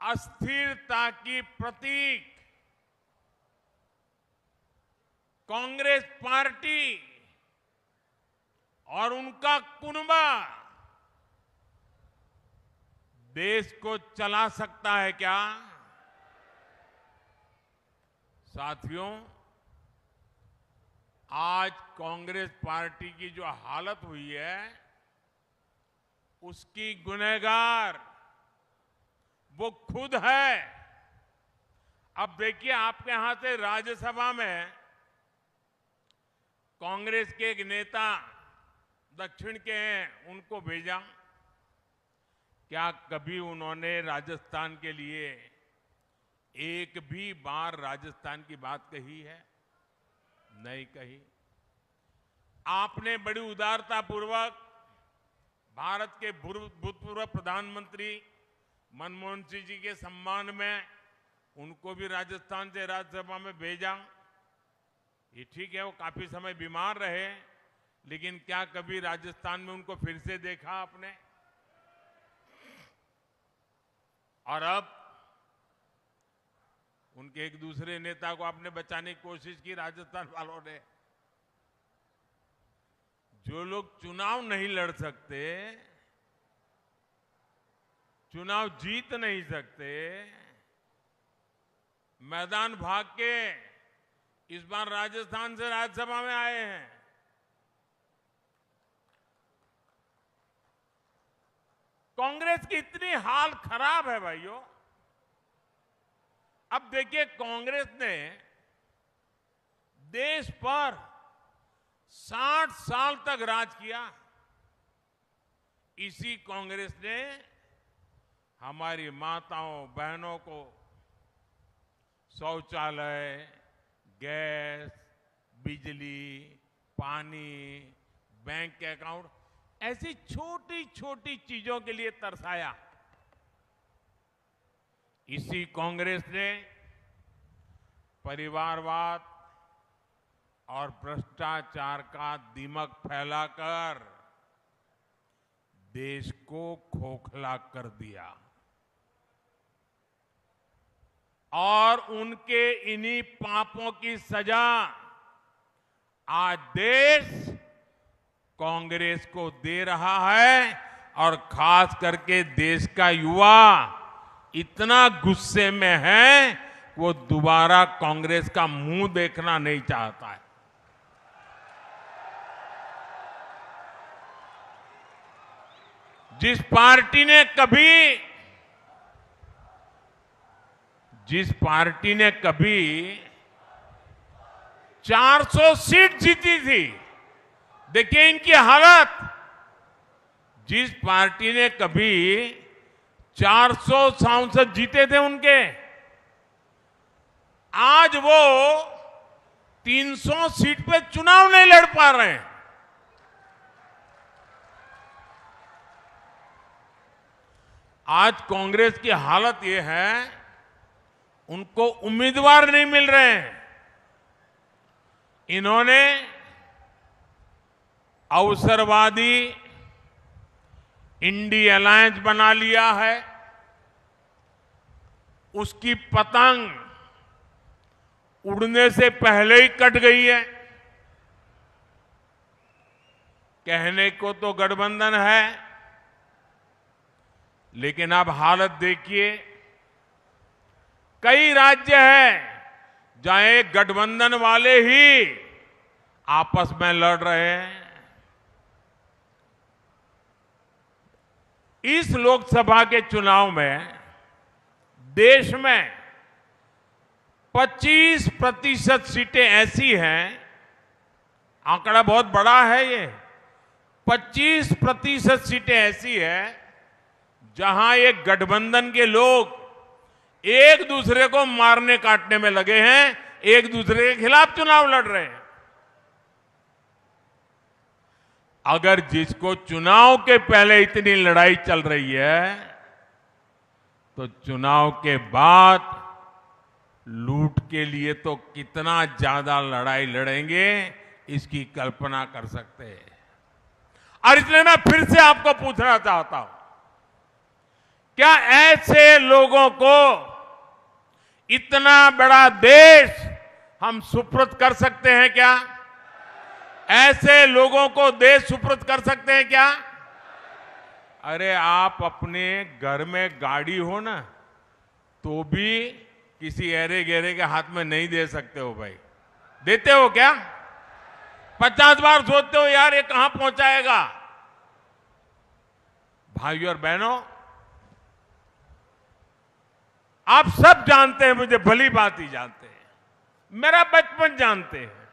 अस्थिरता की प्रतीक कांग्रेस पार्टी और उनका कुनबा देश को चला सकता है क्या? साथियों, आज कांग्रेस पार्टी की जो हालत हुई है उसकी गुनहगार वो खुद है। अब देखिए, आपके यहां से राज्यसभा में कांग्रेस के एक नेता दक्षिण के हैं, उनको भेजा। क्या कभी उन्होंने राजस्थान के लिए एक भी बार राजस्थान की बात कही है? नहीं कही। आपने बड़ी उदारतापूर्वक भारत के भूतपूर्व प्रधानमंत्री मनमोहन सिंह जी के सम्मान में उनको भी राजस्थान से राज्यसभा में भेजा। ये ठीक है, वो काफी समय बीमार रहे, लेकिन क्या कभी राजस्थान में उनको फिर से देखा आपने? और अब उनके एक दूसरे नेता को आपने बचाने की कोशिश की राजस्थान वालों ने। जो लोग चुनाव नहीं लड़ सकते, चुनाव जीत नहीं सकते, मैदान भाग के इस बार राजस्थान से राज्यसभा में आए हैं। कांग्रेस की इतनी हाल खराब है भाइयों। अब देखिए, कांग्रेस ने देश पर 60 साल तक राज किया। इसी कांग्रेस ने हमारी माताओं बहनों को शौचालय, गैस, बिजली, पानी, बैंक के अकाउंट, ऐसी छोटी छोटी चीजों के लिए तरसाया। इसी कांग्रेस ने परिवारवाद और भ्रष्टाचार का दीमक फैलाकर देश को खोखला कर दिया। और उनके इन्हीं पापों की सजा आज देश कांग्रेस को दे रहा है। और खास करके देश का युवा इतना गुस्से में है, वो दोबारा कांग्रेस का मुंह देखना नहीं चाहता है। जिस पार्टी ने कभी 400 सीट जीती थी, देखिए इनकी हालत। जिस पार्टी ने कभी 400 सांसद जीते थे उनके, आज वो 300 सीट पे चुनाव नहीं लड़ पा रहे हैं। आज कांग्रेस की हालत ये है, उनको उम्मीदवार नहीं मिल रहे हैं। इन्होंने अवसरवादी इंडी अलायंस बना लिया है। उसकी पतंग उड़ने से पहले ही कट गई है। कहने को तो गठबंधन है, लेकिन अब हालत देखिए। कई राज्य हैं जहां एक गठबंधन वाले ही आपस में लड़ रहे हैं। इस लोकसभा के चुनाव में देश में 25% सीटें ऐसी हैं, आंकड़ा बहुत बड़ा है ये, 25% सीटें ऐसी हैं जहां ये गठबंधन के लोग एक दूसरे को मारने काटने में लगे हैं, एक दूसरे के खिलाफ चुनाव लड़ रहे हैं। अगर जिसको चुनाव के पहले इतनी लड़ाई चल रही है, तो चुनाव के बाद लूट के लिए तो कितना ज्यादा लड़ाई लड़ेंगे, इसकी कल्पना कर सकते हैं। और इसलिए मैं फिर से आपको पूछना चाहता हूं, क्या ऐसे लोगों को इतना बड़ा देश हम सुपुर्द कर सकते हैं क्या? ऐसे लोगों को देश सुपुर्द कर सकते हैं क्या? अरे आप अपने घर में गाड़ी हो ना, तो भी किसी ऐरे गहरे के हाथ में नहीं दे सकते हो भाई। देते हो क्या? 50 बार सोचते हो यार ये कहां पहुंचाएगा। भाइयों और बहनों, आप सब जानते हैं, मुझे भली बात ही जानते हैं, मेरा बचपन जानते हैं।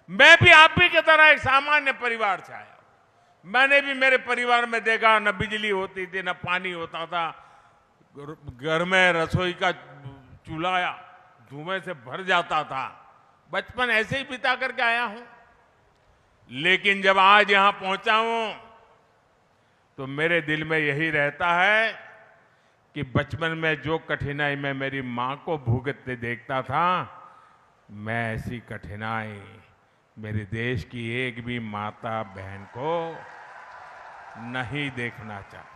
मैं भी आप ही की तरह एक सामान्य परिवार से आया। मैंने भी मेरे परिवार में देखा, न बिजली होती थी, न पानी होता था, घर में रसोई का चूल्हा धुएं से भर जाता था। बचपन ऐसे ही बिता करके आया हूं। लेकिन जब आज यहां पहुंचा हूं तो मेरे दिल में यही रहता है कि बचपन में जो कठिनाई मैं मेरी मां को भुगतते देखता था, मैं ऐसी कठिनाई मेरे देश की एक भी माता बहन को नहीं देखना चाहता।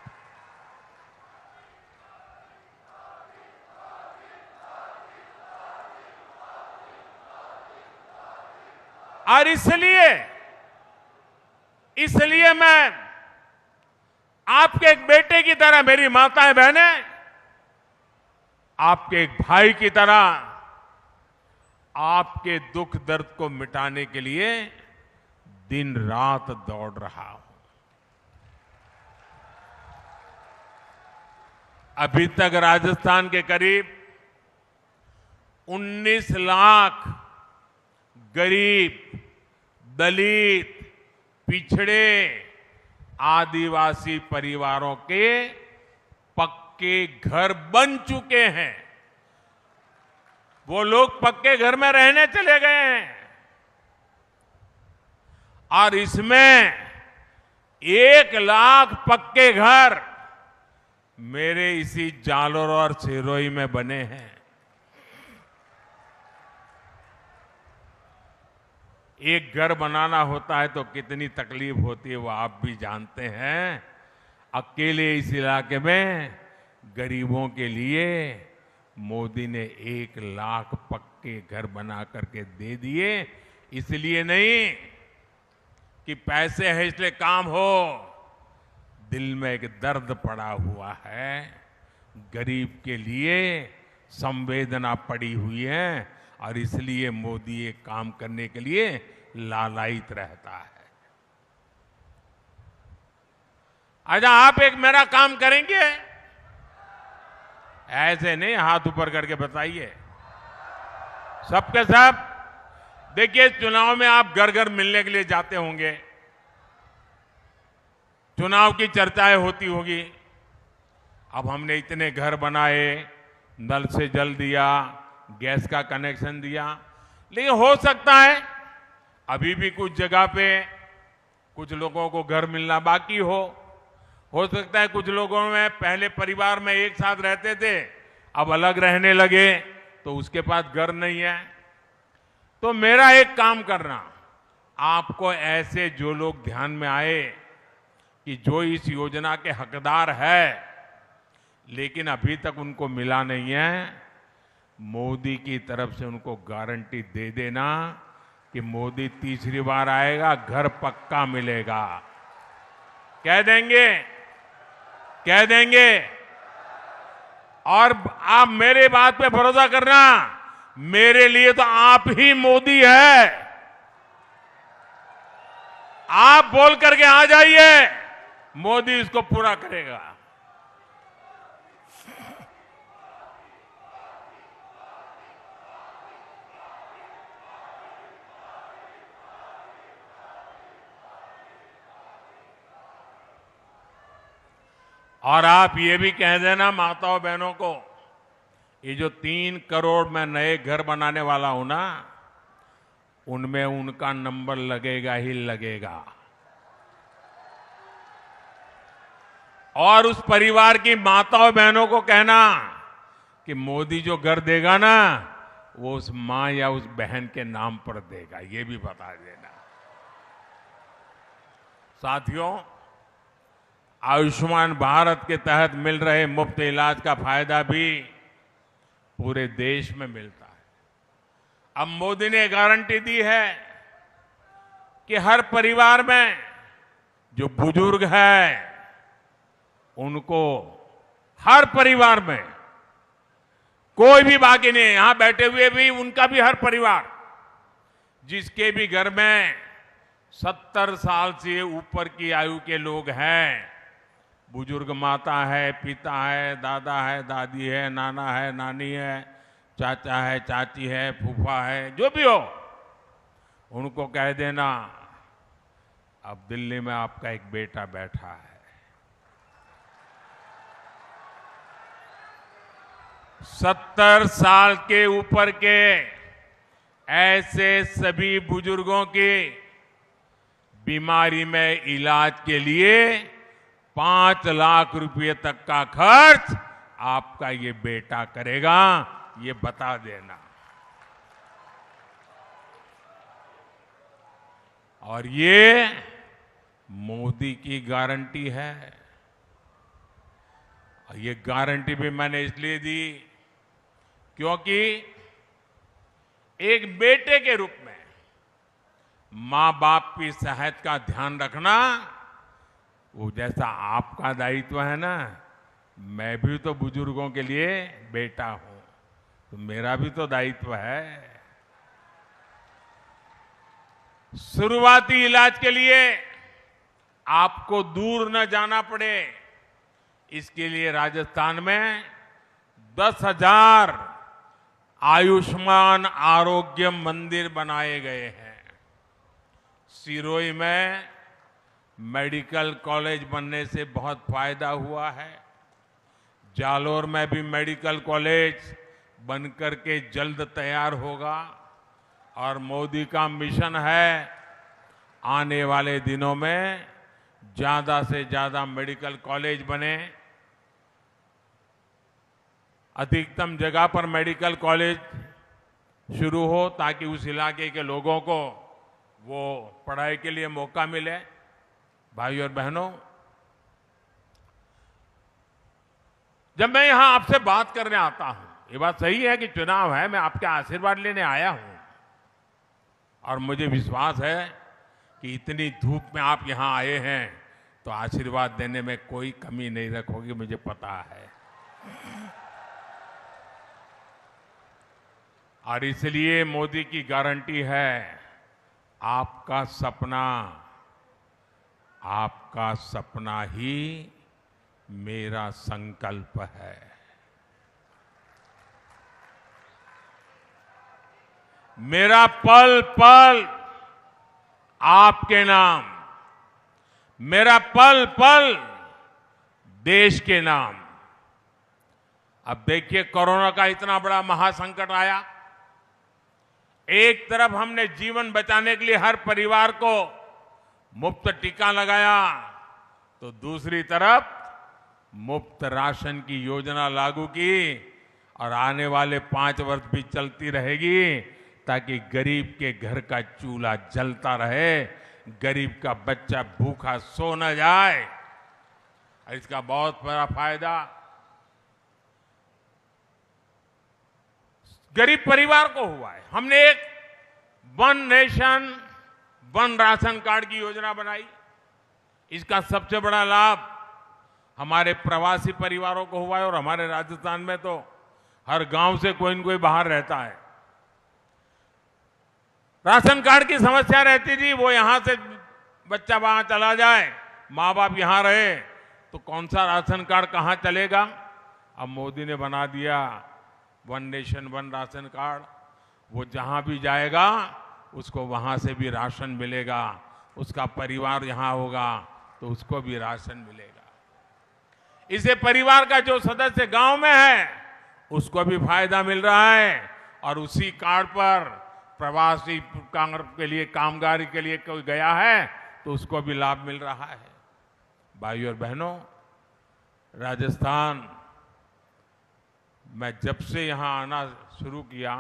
और इसलिए मैं आपके एक बेटे की तरह, मेरी माताएं बहनें, आपके एक भाई की तरह आपके दुख दर्द को मिटाने के लिए दिन रात दौड़ रहा हूं। अभी तक राजस्थान के करीब 19 लाख गरीब, दलित, पिछड़े, आदिवासी परिवारों के पक्के घर बन चुके हैं। वो लोग पक्के घर में रहने चले गए हैं। और इसमें 1 लाख पक्के घर मेरे इसी जालोर और सिरोही में बने हैं। एक घर बनाना होता है तो कितनी तकलीफ होती है वो आप भी जानते हैं। अकेले इस इलाके में गरीबों के लिए मोदी ने 1 लाख पक्के घर बना करके दे दिए। इसलिए नहीं कि पैसे है इसलिए काम हो, दिल में एक दर्द पड़ा हुआ है। गरीब के लिए संवेदना पड़ी हुई है और इसलिए मोदी ये काम करने के लिए लालायित रहता है। अच्छा, आप एक मेरा काम करेंगे? ऐसे नहीं हाथ ऊपर करके बताइए। सबके सब देखिए, चुनाव में आप घर घर मिलने के लिए जाते होंगे, चुनाव की चर्चाएं होती होगी। अब हमने इतने घर बनाए, नल से जल दिया, गैस का कनेक्शन दिया, लेकिन हो सकता है अभी भी कुछ जगह पे कुछ लोगों को घर मिलना बाकी हो सकता है कुछ लोगों में पहले परिवार में एक साथ रहते थे, अब अलग रहने लगे तो उसके पास घर नहीं है। तो मेरा एक काम करना, आपको ऐसे जो लोग ध्यान में आए कि जो इस योजना के हकदार है लेकिन अभी तक उनको मिला नहीं है, मोदी की तरफ से उनको गारंटी दे देना कि मोदी तीसरी बार आएगा, घर पक्का मिलेगा। कह देंगे, कह देंगे। और आप मेरे बात पे भरोसा करना, मेरे लिए तो आप ही मोदी है। आप बोल करके आ जाइए, मोदी इसको पूरा करेगा। और आप ये भी कह देना माताओं बहनों को, ये जो 3 करोड़ मैं नए घर बनाने वाला हूं ना, उनमें उनका नंबर लगेगा ही लगेगा। और उस परिवार की माताओं बहनों को कहना कि मोदी जो घर देगा ना, वो उस मां या उस बहन के नाम पर देगा, ये भी बता देना। साथियों, आयुष्मान भारत के तहत मिल रहे मुफ्त इलाज का फायदा भी पूरे देश में मिलता है। अब मोदी ने गारंटी दी है कि हर परिवार में जो बुजुर्ग है उनको, हर परिवार में कोई भी बाकी नहीं है, यहां बैठे हुए भी उनका भी हर परिवार जिसके भी घर में 70 साल से ऊपर की आयु के लोग हैं, बुजुर्ग माता है, पिता है, दादा है, दादी है, नाना है, नानी है, चाचा है, चाची है, फूफा है, जो भी हो, उनको कह देना अब दिल्ली में आपका एक बेटा बैठा है। 70 साल के ऊपर के ऐसे सभी बुजुर्गों की बीमारी में इलाज के लिए 5 लाख रुपए तक का खर्च आपका ये बेटा करेगा, ये बता देना। और ये मोदी की गारंटी है। और ये गारंटी भी मैंने इसलिए दी क्योंकि एक बेटे के रूप में मां बाप की सेहत का ध्यान रखना वो जैसा आपका दायित्व है ना, मैं भी तो बुजुर्गों के लिए बेटा हूं, तो मेरा भी तो दायित्व है। शुरुआती इलाज के लिए आपको दूर न जाना पड़े, इसके लिए राजस्थान में 10,000 आयुष्मान आरोग्य मंदिर बनाए गए हैं। सिरोही में मेडिकल कॉलेज बनने से बहुत फायदा हुआ है। जालोर में भी मेडिकल कॉलेज बनकर के जल्द तैयार होगा। और मोदी का मिशन है आने वाले दिनों में ज्यादा से ज्यादा मेडिकल कॉलेज बने, अधिकतम जगह पर मेडिकल कॉलेज शुरू हो ताकि उस इलाके के लोगों को वो पढ़ाई के लिए मौका मिले। भाइयों और बहनों, जब मैं यहां आपसे बात करने आता हूं, ये बात सही है कि चुनाव है, मैं आपके आशीर्वाद लेने आया हूं और मुझे विश्वास है कि इतनी धूप में आप यहां आए हैं तो आशीर्वाद देने में कोई कमी नहीं रखोगे, मुझे पता है। और इसलिए मोदी की गारंटी है, आपका सपना ही मेरा संकल्प है। मेरा पल पल आपके नाम, मेरा पल पल देश के नाम। अब देखिए, कोरोना का इतना बड़ा महासंकट आया, एक तरफ हमने जीवन बचाने के लिए हर परिवार को मुफ्त टीका लगाया, तो दूसरी तरफ मुफ्त राशन की योजना लागू की और आने वाले 5 वर्ष भी चलती रहेगी ताकि गरीब के घर का चूल्हा जलता रहे, गरीब का बच्चा भूखा सो न जाए। इसका बहुत बड़ा फायदा गरीब परिवार को हुआ है। हमने एक one nation one ration card की योजना बनाई। इसका सबसे बड़ा लाभ हमारे प्रवासी परिवारों को हुआ है और हमारे राजस्थान में तो हर गांव से कोई न कोई बाहर रहता है। राशन कार्ड की समस्या रहती थी, वो यहां से बच्चा वहां चला जाए, मां बाप यहां रहे तो कौन सा राशन कार्ड कहां चलेगा। अब मोदी ने बना दिया one nation one ration card, वो जहां भी जाएगा उसको वहां से भी राशन मिलेगा, उसका परिवार यहां होगा तो उसको भी राशन मिलेगा। इससे परिवार का जो सदस्य गांव में है उसको भी फायदा मिल रहा है और उसी कार्ड पर प्रवासी के लिए, कामगार के लिए कोई गया है तो उसको भी लाभ मिल रहा है। भाइयों और बहनों, राजस्थान मैं जब से यहां आना शुरू किया,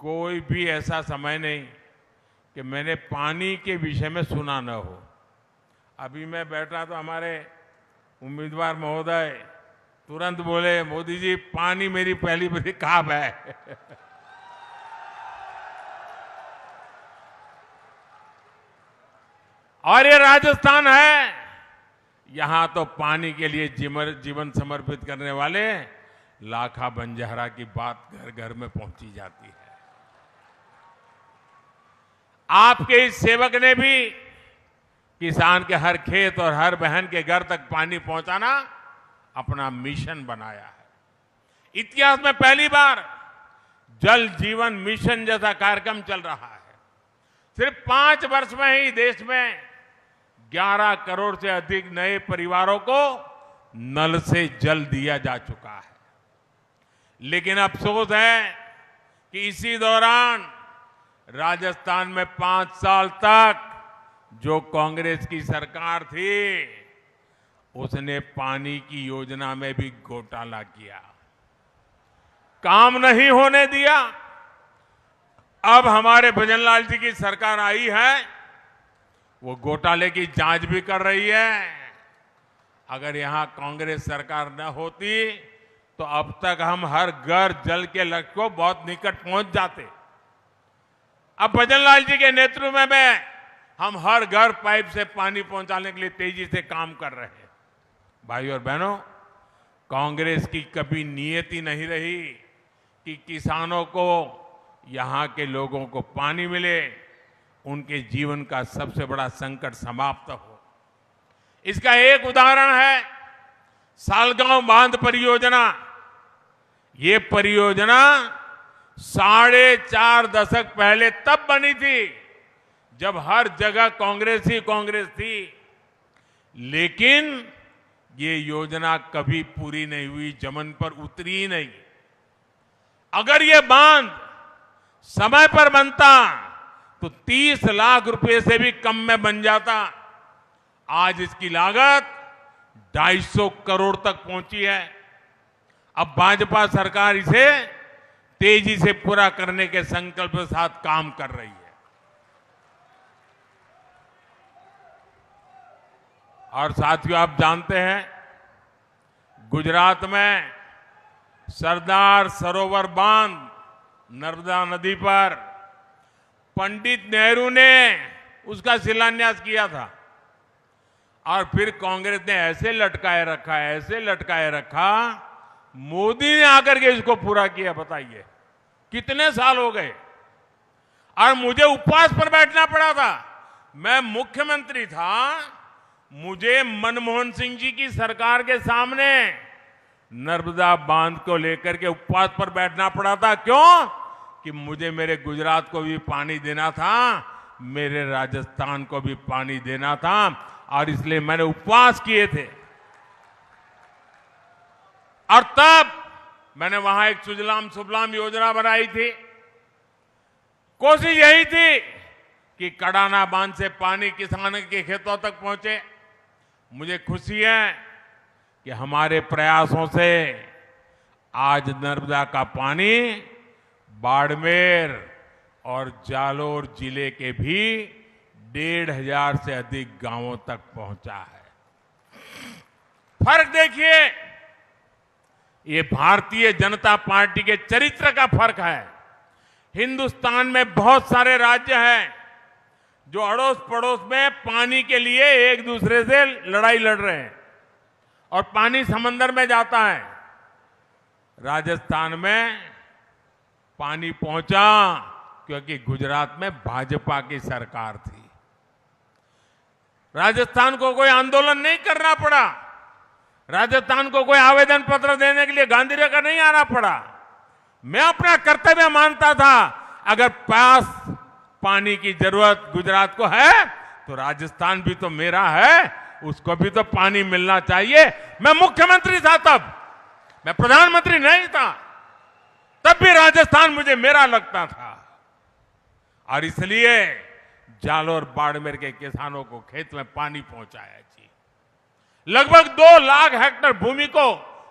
कोई भी ऐसा समय नहीं कि मैंने पानी के विषय में सुना न हो। अभी मैं बैठा तो हमारे उम्मीदवार महोदय तुरंत बोले, मोदी जी पानी मेरी पहली बड़ी ख्वाब है। और ये राजस्थान है, यहां तो पानी के लिए जीवन समर्पित करने वाले लाखा बंजारा की बात घर घर में पहुंची जाती है। आपके इस सेवक ने भी किसान के हर खेत और हर बहन के घर तक पानी पहुंचाना अपना मिशन बनाया है। इतिहास में पहली बार जल जीवन मिशन जैसा कार्यक्रम चल रहा है। सिर्फ 5 वर्ष में ही देश में 11 करोड़ से अधिक नए परिवारों को नल से जल दिया जा चुका है। लेकिन अफसोस है कि इसी दौरान राजस्थान में 5 साल तक जो कांग्रेस की सरकार थी, उसने पानी की योजना में भी घोटाला किया, काम नहीं होने दिया। अब हमारे भजनलाल जी की सरकार आई है, वो घोटाले की जांच भी कर रही है। अगर यहां कांग्रेस सरकार न होती तो अब तक हम हर घर जल के लक्ष्य को बहुत निकट पहुंच जाते। अब भजनलाल जी के नेतृत्व में हम हर घर पाइप से पानी पहुंचाने के लिए तेजी से काम कर रहे हैं। भाइयों और बहनों, कांग्रेस की कभी नीयत ही नहीं रही कि किसानों को, यहां के लोगों को पानी मिले, उनके जीवन का सबसे बड़ा संकट समाप्त हो। इसका एक उदाहरण है सालगांव बांध परियोजना। ये परियोजना 4.5 दशक पहले तब बनी थी जब हर जगह कांग्रेस ही कांग्रेस थी, लेकिन ये योजना कभी पूरी नहीं हुई, जमीन पर उतरी ही नहीं। अगर ये बांध समय पर बनता तो 30 लाख रुपए से भी कम में बन जाता। आज इसकी लागत 250 करोड़ तक पहुंची है। अब भाजपा सरकार इसे तेजी से पूरा करने के संकल्प के साथ काम कर रही है। और साथियों, आप जानते हैं गुजरात में सरदार सरोवर बांध नर्मदा नदी पर पंडित नेहरू ने उसका शिलान्यास किया था, और फिर कांग्रेस ने ऐसे लटकाए रखा, मोदी ने आकर के इसको पूरा किया। बताइए कितने साल हो गए। और मुझे उपवास पर बैठना पड़ा था। मैं मुख्यमंत्री था, मुझे मनमोहन सिंह जी की सरकार के सामने नर्मदा बांध को लेकर के उपवास पर बैठना पड़ा था। क्यों? कि मुझे मेरे गुजरात को भी पानी देना था, मेरे राजस्थान को भी पानी देना था, और इसलिए मैंने उपवास किए थे। और तब मैंने वहां एक सुजलाम सुफलाम योजना बनाई थी। कोशिश यही थी कि कड़ाना बांध से पानी किसानों के खेतों तक पहुंचे। मुझे खुशी है कि हमारे प्रयासों से आज नर्मदा का पानी बाड़मेर और जालोर जिले के भी 1,500 से अधिक गांवों तक पहुंचा है। फर्क देखिए, ये भारतीय जनता पार्टी के चरित्र का फर्क है। हिंदुस्तान में बहुत सारे राज्य हैं जो अड़ोस पड़ोस में पानी के लिए एक दूसरे से लड़ाई लड़ रहे हैं और पानी समंदर में जाता है। राजस्थान में पानी पहुंचा क्योंकि गुजरात में भाजपा की सरकार थी। राजस्थान को कोई आंदोलन नहीं करना पड़ा, राजस्थान को कोई आवेदन पत्र देने के लिए गांधी नगर नहीं आना पड़ा। मैं अपना कर्तव्य मानता था, अगर पास पानी की जरूरत गुजरात को है तो राजस्थान भी तो मेरा है, उसको भी तो पानी मिलना चाहिए। मैं मुख्यमंत्री था तब, मैं प्रधानमंत्री नहीं था, तब भी राजस्थान मुझे मेरा लगता था। और इसलिए जालोर बाड़मेर के किसानों को खेत में पानी पहुंचाया जी। लगभग 2 लाख हेक्टेयर भूमि को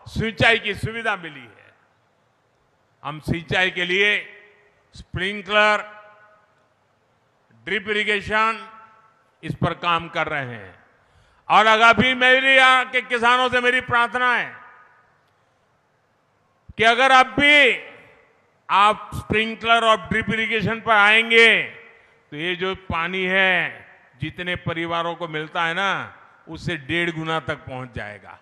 सिंचाई की सुविधा मिली है। हम सिंचाई के लिए स्प्रिंकलर, ड्रिप इरिगेशन, इस पर काम कर रहे हैं। और अगर भी मेरी यहाँ के किसानों से मेरी प्रार्थना है कि अगर अब भी आप स्प्रिंकलर और ड्रिप इरिगेशन पर आएंगे तो ये जो पानी है जितने परिवारों को मिलता है ना, उससे 1.5 गुना तक पहुंच जाएगा।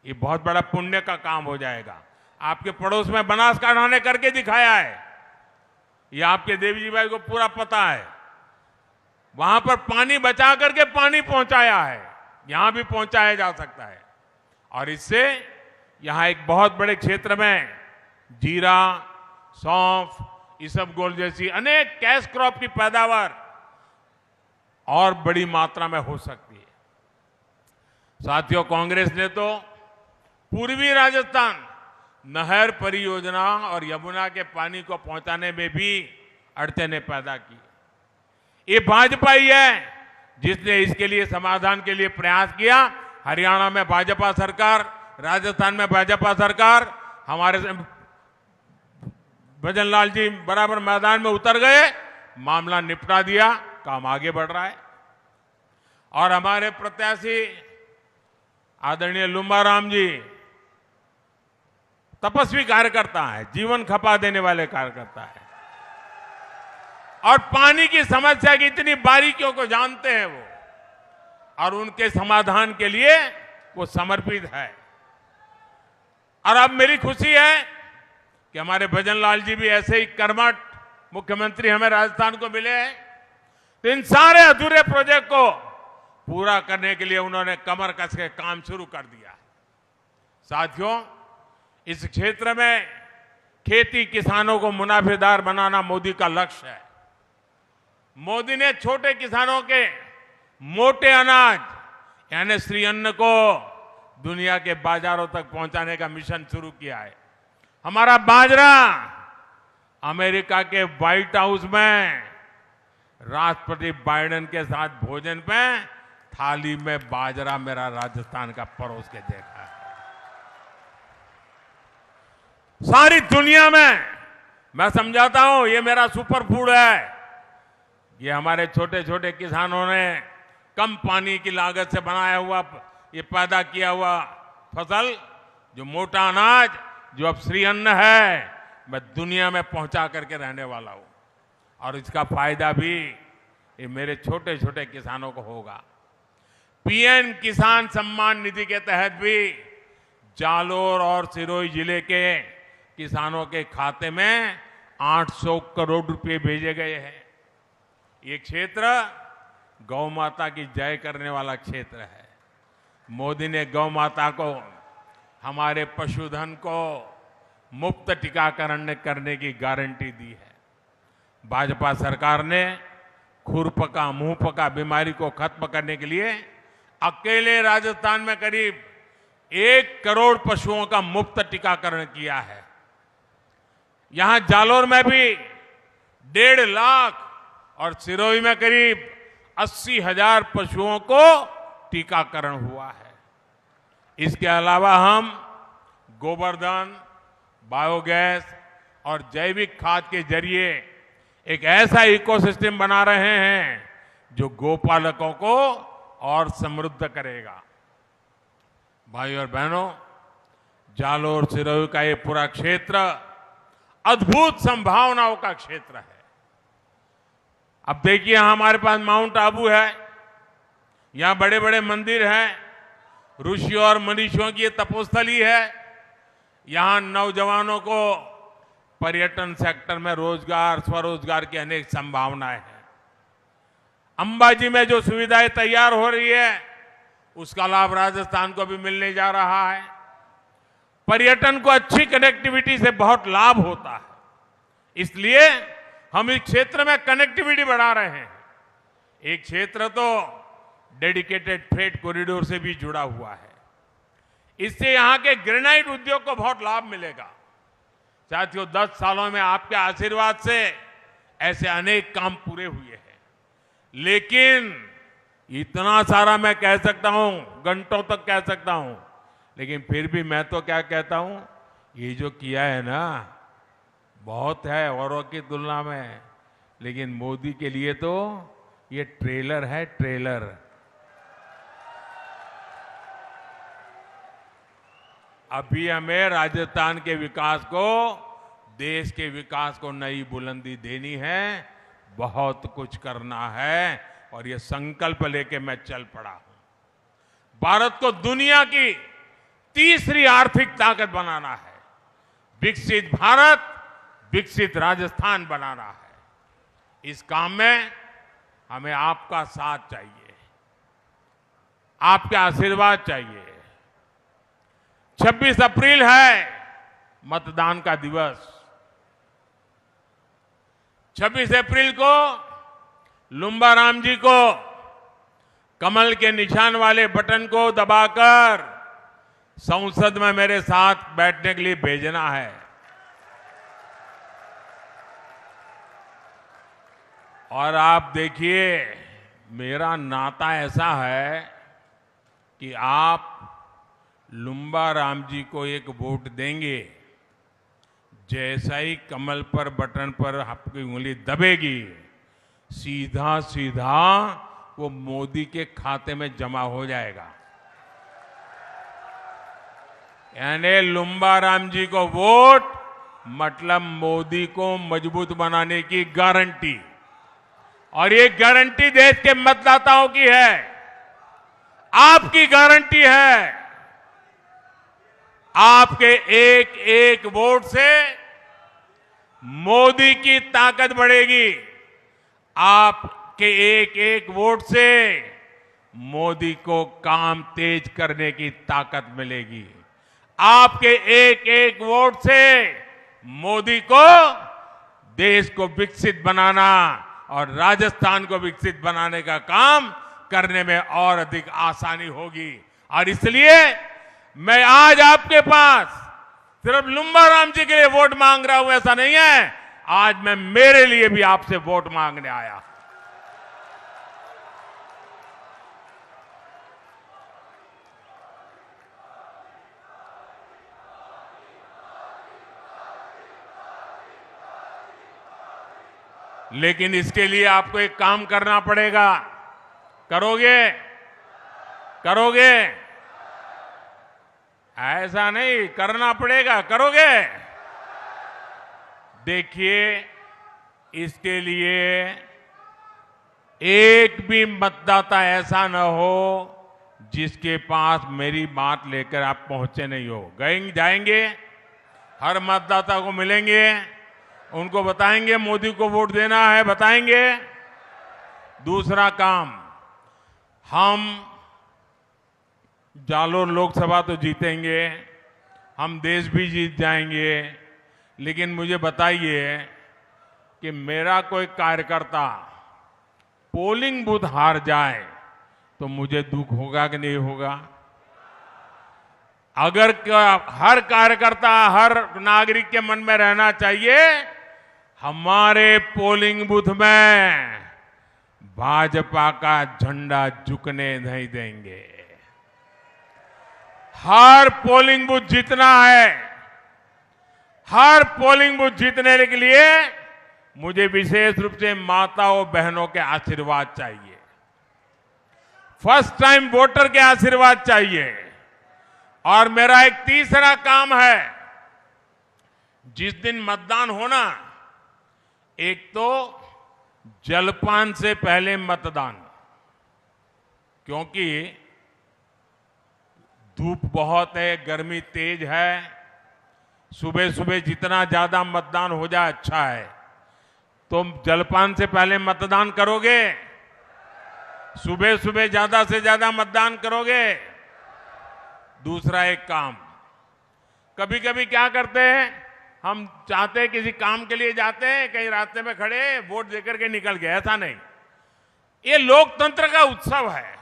ये बहुत बड़ा पुण्य का काम हो जाएगा। आपके पड़ोस में बनासकांठा ने करके दिखाया है, ये आपके देवी जी भाई को पूरा पता है। वहां पर पानी बचा करके पानी पहुंचाया है, यहां भी पहुंचाया जा सकता है। और इससे यहां एक बहुत बड़े क्षेत्र में जीरा, सौंफ, इसबगोल जैसी अनेक कैश क्रॉप की पैदावार और बड़ी मात्रा में हो सकती है। साथियों, कांग्रेस ने तो पूर्वी राजस्थान नहर परियोजना और यमुना के पानी को पहुंचाने में भी अड़चनें पैदा की। ये भाजपा ही है जिसने इसके लिए समाधान के लिए प्रयास किया। हरियाणा में भाजपा सरकार, राजस्थान में भाजपा सरकार, हमारे भजन लाल जी बराबर मैदान में उतर गए, मामला निपटा दिया, काम आगे बढ़ रहा है। और हमारे प्रत्याशी आदरणीय लुम्बाराम जी तपस्वी कार्यकर्ता है, जीवन खपा देने वाले कार्यकर्ता है और पानी की समस्या की इतनी बारीकियों को जानते हैं वो, और उनके समाधान के लिए वो समर्पित है। और अब मेरी खुशी है कि हमारे भजन लाल जी भी ऐसे ही कर्मठ मुख्यमंत्री हमें राजस्थान को मिले हैं, तो इन सारे अधूरे प्रोजेक्ट को पूरा करने के लिए उन्होंने कमर कस के काम शुरू कर दिया। साथियों, इस क्षेत्र में खेती किसानों को मुनाफेदार बनाना मोदी का लक्ष्य है। मोदी ने छोटे किसानों के मोटे अनाज यानी श्री अन्न को दुनिया के बाजारों तक पहुंचाने का मिशन शुरू किया है। हमारा बाजरा अमेरिका के व्हाइट हाउस में राष्ट्रपति बाइडेन के साथ भोजन पे थाली में बाजरा मेरा राजस्थान का परोस के देखा है। सारी दुनिया में मैं समझाता हूं ये मेरा सुपर फूड है। ये हमारे छोटे छोटे किसानों ने कम पानी की लागत से बनाया हुआ, ये पैदा किया हुआ फसल, जो मोटा अनाज, जो अब श्री अन्न है, मैं दुनिया में पहुंचा करके रहने वाला हूं। और इसका फायदा भी ये मेरे छोटे छोटे किसानों को होगा। पीएम किसान सम्मान निधि के तहत भी जालोर और सिरोही जिले के किसानों के खाते में 800 करोड़ रुपए भेजे गए हैं। ये क्षेत्र गौ माता की जय करने वाला क्षेत्र है। मोदी ने गौ माता को, हमारे पशुधन को मुफ्त टीकाकरण करने की गारंटी दी है। भाजपा सरकार ने खुरपका, मुंहपका बीमारी को खत्म करने के लिए अकेले राजस्थान में करीब 1 करोड़ पशुओं का मुफ्त टीकाकरण किया है। यहां जालोर में भी 1.5 लाख और सिरोही में करीब 80,000 पशुओं को टीकाकरण हुआ है। इसके अलावा हम गोबरधन, बायोगैस और जैविक खाद के जरिए एक ऐसा इकोसिस्टम बना रहे हैं जो गोपालकों को और समृद्ध करेगा। भाई और बहनों, जालोर सिरोही का ये पूरा क्षेत्र अद्भुत संभावनाओं का क्षेत्र है। अब देखिए, हमारे पास माउंट आबू है, यहां बड़े बड़े मंदिर हैं, ऋषियों और मनीषियों की ये तपोस्थली है। यहां नौजवानों को पर्यटन सेक्टर में रोजगार, स्वरोजगार की अनेक संभावनाएं हैं। अंबाजी में जो सुविधाएं तैयार हो रही है उसका लाभ राजस्थान को भी मिलने जा रहा है। पर्यटन को अच्छी कनेक्टिविटी से बहुत लाभ होता है, इसलिए हम इस क्षेत्र में कनेक्टिविटी बढ़ा रहे हैं। एक क्षेत्र तो डेडिकेटेड फ्रेट कॉरिडोर से भी जुड़ा हुआ है। इससे यहां के ग्रेनाइट उद्योग को बहुत लाभ मिलेगा। साथियों, 10 सालों में आपके आशीर्वाद से ऐसे अनेक काम पूरे हुए हैं। लेकिन इतना सारा मैं कह सकता हूं, घंटों तक कह सकता हूं, लेकिन फिर भी मैं तो क्या कहता हूं, ये जो किया है ना, बहुत है औरों की तुलना में, लेकिन मोदी के लिए तो ये ट्रेलर है, ट्रेलर। अभी हमें राजस्थान के विकास को, देश के विकास को नई बुलंदी देनी है। बहुत कुछ करना है और ये संकल्प लेके मैं चल पड़ा हूं। भारत को दुनिया की तीसरी आर्थिक ताकत बनाना है। विकसित भारत, विकसित राजस्थान बनाना है। इस काम में हमें आपका साथ चाहिए, आपके आशीर्वाद चाहिए। 26 अप्रैल है मतदान का दिवस। 26 अप्रैल को लुम्बा राम जी को कमल के निशान वाले बटन को दबाकर संसद में मेरे साथ बैठने के लिए भेजना है। और आप देखिए, मेरा नाता ऐसा है कि आप लुम्बा राम जी को एक वोट देंगे, जैसा ही कमल पर बटन पर आपकी उंगली दबेगी, सीधा सीधा वो मोदी के खाते में जमा हो जाएगा। यानी लुम्बा राम जी को वोट मतलब मोदी को मजबूत बनाने की गारंटी। और ये गारंटी देश के मतदाताओं की है, आपकी गारंटी है। आपके एक एक वोट से मोदी की ताकत बढ़ेगी। आपके एक एक वोट से मोदी को काम तेज करने की ताकत मिलेगी। आपके एक एक वोट से मोदी को देश को विकसित बनाना और राजस्थान को विकसित बनाने का काम करने में और अधिक आसानी होगी। और इसलिए मैं आज आपके पास सिर्फ लुम्बा राम जी के लिए वोट मांग रहा हूं, ऐसा नहीं है। आज मैं मेरे लिए भी आपसे वोट मांगने आया। लेकिन इसके लिए आपको एक काम करना पड़ेगा। करोगे? करोगे? ऐसा नहीं, करना पड़ेगा। करोगे? देखिए, इसके लिए एक भी मतदाता ऐसा न हो जिसके पास मेरी बात लेकर आप पहुंचे नहीं हो। गए जाएंगे, हर मतदाता को मिलेंगे, उनको बताएंगे मोदी को वोट देना है, बताएंगे। दूसरा काम, हम जालोर लोकसभा तो जीतेंगे, हम देश भी जीत जाएंगे, लेकिन मुझे बताइए कि मेरा कोई कार्यकर्ता पोलिंग बूथ हार जाए तो मुझे दुख होगा कि नहीं होगा? अगर हर कार्यकर्ता, हर नागरिक के मन में रहना चाहिए, हमारे पोलिंग बूथ में भाजपा का झंडा झुकने नहीं देंगे। हर पोलिंग बूथ जीतना है। हर पोलिंग बूथ जीतने के लिए मुझे विशेष रूप से माताओं बहनों के आशीर्वाद चाहिए। फर्स्ट टाइम वोटर के आशीर्वाद चाहिए। और मेरा एक तीसरा काम है, जिस दिन मतदान होना, एक तो जलपान से पहले मतदान, क्योंकि धूप बहुत है, गर्मी तेज है। सुबह सुबह जितना ज्यादा मतदान हो जाए अच्छा है। तो जलपान से पहले मतदान करोगे? सुबह सुबह ज्यादा से ज्यादा मतदान करोगे? दूसरा एक काम, कभी कभी क्या करते हैं, हम चाहते हैं किसी काम के लिए जाते हैं, कहीं रास्ते में खड़े वोट देकर के निकल गए। ऐसा नहीं, ये लोकतंत्र का उत्सव है।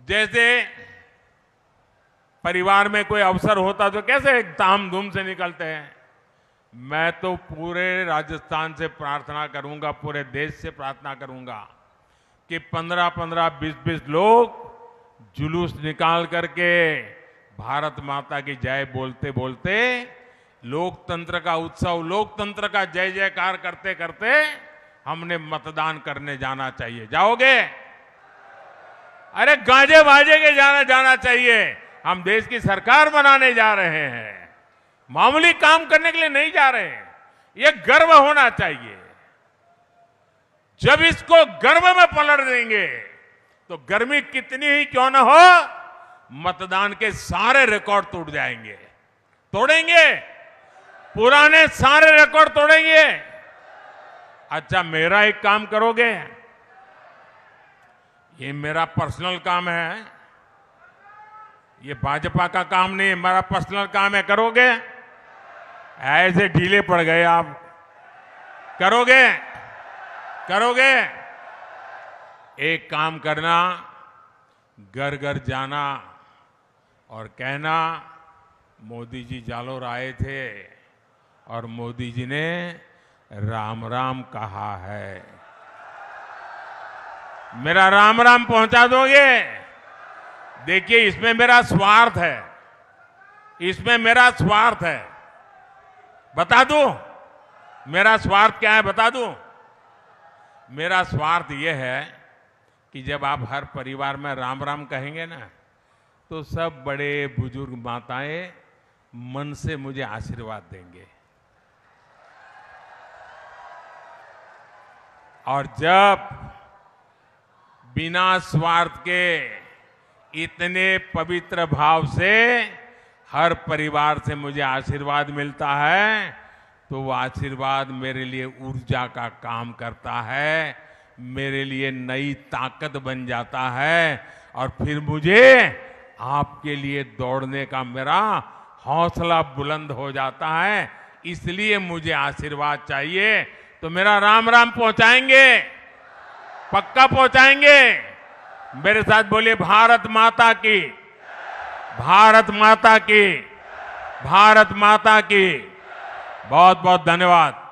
जैसे परिवार में कोई अवसर होता तो कैसे धाम-धूम से निकलते हैं। मैं तो पूरे राजस्थान से प्रार्थना करूंगा, पूरे देश से प्रार्थना करूंगा कि 15-15, 20-20 लोग जुलूस निकाल करके भारत माता की जय बोलते बोलते लोकतंत्र का उत्सव, लोकतंत्र का जय जयकार करते करते हमने मतदान करने जाना चाहिए। जाओगे? अरे गाजे बाजे के जाना चाहिए। हम देश की सरकार बनाने जा रहे हैं, मामूली काम करने के लिए नहीं जा रहे हैं। ये गर्व होना चाहिए। जब इसको गर्व में पलट देंगे तो गर्मी कितनी ही क्यों न हो, मतदान के सारे रिकॉर्ड टूट जाएंगे। तोड़ेंगे, पुराने सारे रिकॉर्ड तोड़ेंगे। अच्छा, मेरा एक काम करोगे? ये मेरा पर्सनल काम है, ये भाजपा का काम नहीं, मेरा पर्सनल काम है। करोगे? ऐसे ढीले पड़ गए आप। करोगे? करोगे? एक काम करना, घर घर जाना और कहना मोदी जी जालोर आए थे और मोदी जी ने राम राम कहा है। मेरा राम राम पहुंचा दोगे? देखिए, इसमें मेरा स्वार्थ है, इसमें मेरा स्वार्थ है। बता दूं मेरा स्वार्थ क्या है? बता दूं। मेरा स्वार्थ यह है कि जब आप हर परिवार में राम राम कहेंगे ना, तो सब बड़े बुजुर्ग माताएं मन से मुझे आशीर्वाद देंगे। और जब बिना स्वार्थ के इतने पवित्र भाव से हर परिवार से मुझे आशीर्वाद मिलता है, तो वो आशीर्वाद मेरे लिए ऊर्जा का काम करता है, मेरे लिए नई ताकत बन जाता है और फिर मुझे आपके लिए दौड़ने का मेरा हौसला बुलंद हो जाता है। इसलिए मुझे आशीर्वाद चाहिए। तो मेरा राम राम पहुंचाएंगे? पक्का पहुंचाएंगे? मेरे साथ बोलिए, भारत माता की, भारत माता की, भारत माता की। बहुत बहुत धन्यवाद।